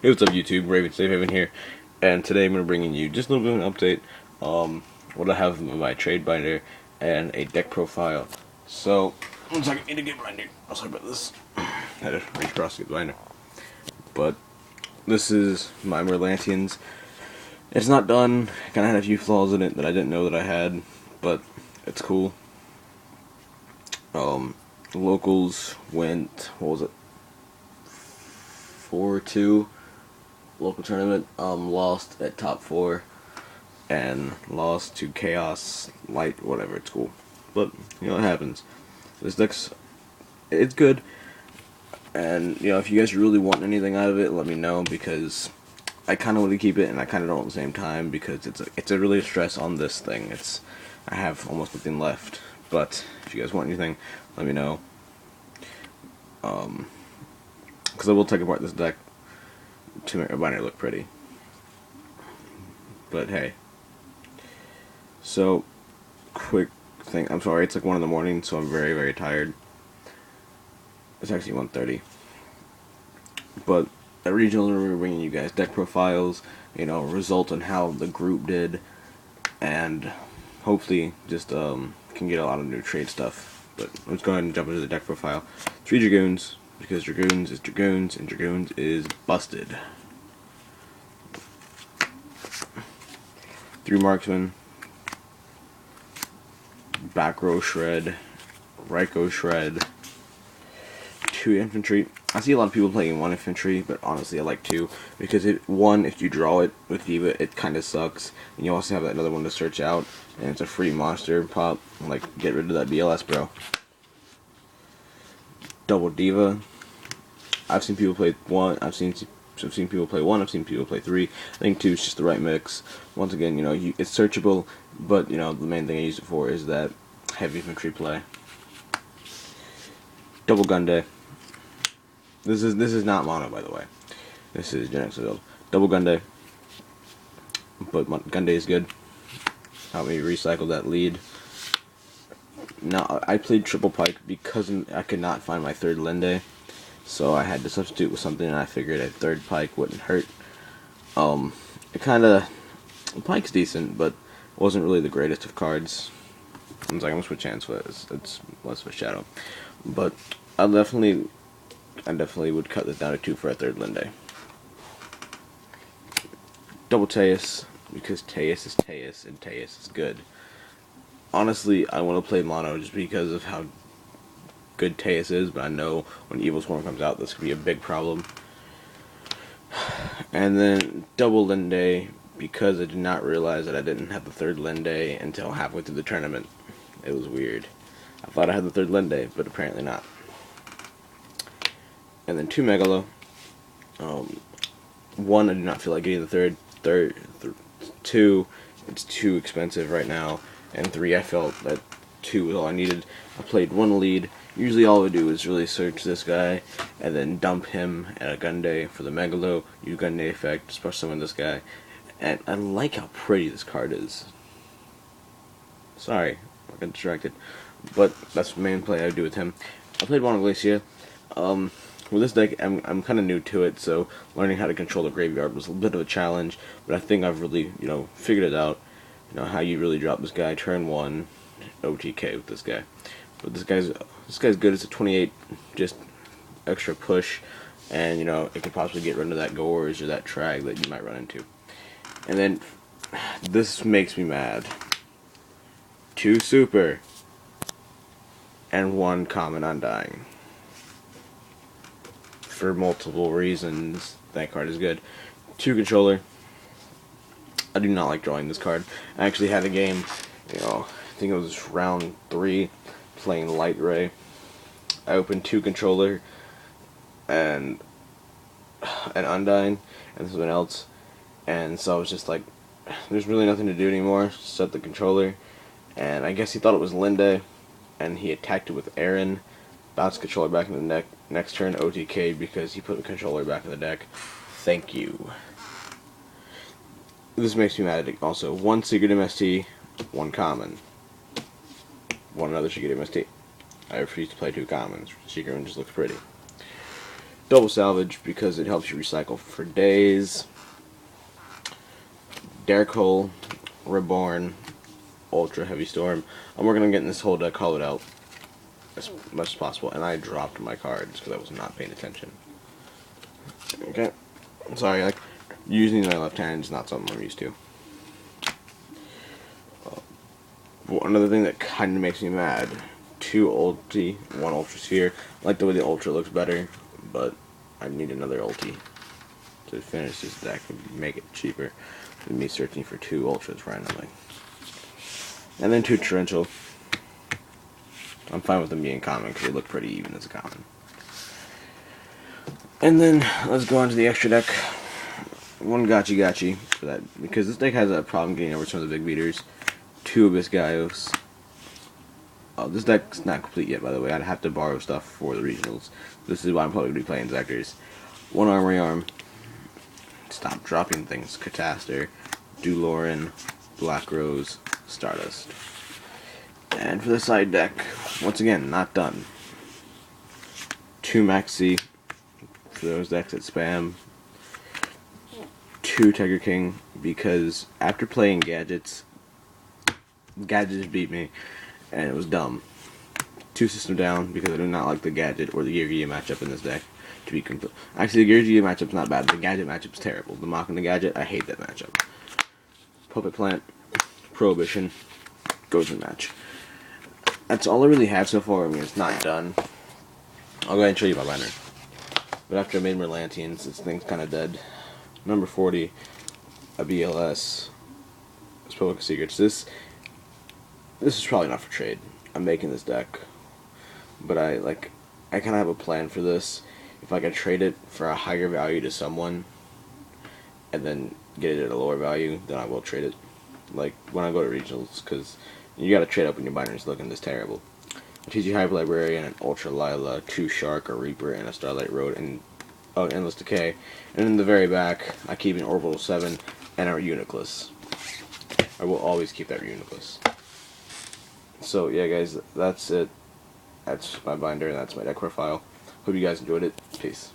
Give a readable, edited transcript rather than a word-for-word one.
Hey, what's up YouTube? Raven Safe Haven here, and today I'm going to bring in you just a little bit of an update. What I have in my trade binder and a deck profile. So, one second, I need to get binder. I'm sorry about this. I had to reach across to get the binder. But, this is my Merlanteans. It's not done, kind of had a few flaws in it that I didn't know that I had, but it's cool. The locals went, what was it, 4-2. Local tournament, lost at top 4 and lost to Chaos Light, whatever. It's cool, but you know, it happens. This deck's, it's good, and you know, if you guys really want anything out of it, let me know, because I kind of want to keep it and I kind of don't at the same time, because it's a really stress on this thing. I have almost nothing left, but if you guys want anything, let me know, because I will take apart this deck to make my binder look pretty. But hey. So, quick thing. I'm sorry, it's like 1 in the morning, so I'm very, very tired. It's actually 1:30. But originally we were bringing you guys deck profiles, you know, result on how the group did, and hopefully just can get a lot of new trade stuff. But let's go ahead and jump into the deck profile. 3 Dragoons, because Dragoons is Dragoons, and Dragoons is busted. 3 Marksmen, back row shred, right row shred, 2 infantry. I see a lot of people playing 1 infantry, but honestly I like 2, because one, if you draw it with Diva, it kind of sucks, and you also have another one to search out, and it's a free monster pop. Like, get rid of that BLS, bro. Double Diva. I've seen people play 1. I've seen people play 1. I've seen people play 3. I think 2 is just the right mix. Once again, you know, it's searchable, but you know, the main thing I use it for is that heavy infantry play. Double Gunday. This is not mono, by the way. This is Gen X build. Double Gunday, but Gunday is good. Help me recycle that lead. Now I played triple pike because I could not find my 3rd Lende, so I had to substitute with something, and I figured a 3rd pike wouldn't hurt. It kind of, pike's decent, but wasn't really the greatest of cards. I was like, I'm gonna switch hands with it. It's less of a shadow, but I definitely would cut this down to 2 for a 3rd Lende. Double Teus, because Teus is Teus, and Teus is good. Honestly, I want to play mono just because of how good Teus is, but I know when Evil Swarm comes out, this could be a big problem. And then double Lende, because I did not realize that I didn't have the 3rd Lende until halfway through the tournament. It was weird. I thought I had the 3rd Lende, but apparently not. And then 2 Megalo. 1, I do not feel like getting the 3rd. 2, it's too expensive right now. And 3, I felt that 2 was all I needed. I played 1 lead. Usually all I would do is really search this guy, and then dump him at a Gunday for the Megalo, use Gunday effect, special summon this guy. And I like how pretty this card is. Sorry, I got distracted. But that's the main play I would do with him. I played Glacia. With this deck, I'm kind of new to it, so learning how to control the graveyard was a bit of a challenge, but I think I've really, you know, figured it out. You know, how you really drop this guy, turn 1, OTK with this guy. But this guy's good. It's a 28, just extra push, and you know, it could possibly get rid of that Gorge or that Trag that you might run into. And then, this makes me mad. 2 super, and 1 common Undying. For multiple reasons, that card is good. 2 controller. I do not like drawing this card. I actually had a game, you know, I think it was round 3, playing Light Ray. I opened 2 controller and an Undying and something else, and so I was just like, there's really nothing to do anymore. Set the controller, and I guess he thought it was Linde, and he attacked it with Aaron. Bounced controller back in the next turn, OTK, because he put the controller back in the deck. Thank you. This makes me mad. Also, 1 secret MST, 1 common. 1 another secret MST. I refuse to play 2 commons. Secret one just looks pretty. Double salvage because it helps you recycle for days. Dark Hole, Reborn, Ultra Heavy Storm. I'm working on getting this whole deck hollowed out as much as possible, and I dropped my cards because I was not paying attention. Okay, sorry, like using my left hand is not something I'm used to. Another thing that kind of makes me mad: 2 ulti, 1 ultra sphere. I like the way the ultra looks better, but I need another ulti to finish this deck and make it cheaper than me searching for 2 ultras randomly. And then 2 torrential. I'm fine with them being common because they look pretty even as a common. And then let's go on to the extra deck. 1 Gachi for that, because this deck has a problem getting over some of the big beaters. 2 Abyss Gaios. This deck's not complete yet, by the way. I'd have to borrow stuff for the regionals. This is why I'm probably going to be playing Zectors. 1 Armory Arm. Stop dropping things. Cataster, Duloran, Black Rose, Stardust. And for the side deck, once again, not done. 2 Maxi for those decks that spam. 2 Tiger King, because after playing Gadgets beat me, and it was dumb. 2 System Down, because I do not like the Gadget or the Gear matchup in this deck. To be complete, actually, the Gear matchup's not bad. The Gadget matchup's terrible. The Mach and the Gadget, I hate that matchup. Puppet Plant, Prohibition, goes in match. That's all I really have so far. I mean, it's not done. I'll go ahead and show you my binder. But after I made Merlanteans, this thing's kind of dead. Number 40, a BLS, Public Secrets. This is probably not for trade. I'm making this deck, but I kind of have a plan for this. If I could trade it for a higher value to someone, and then get it at a lower value, then I will trade it. Like when I go to regionals, because you got to trade up when your binder is looking this terrible. A TG Hyper Librarian, an Ultra Lila, 2 Shark, a Reaper, and a Starlight Road, and an Endless Decay. And in the very back, I keep an Orbital 7 and a Uniclus. I will always keep that Uniclus. So yeah, guys, that's it. That's my binder and that's my deck profile. Hope you guys enjoyed it. Peace.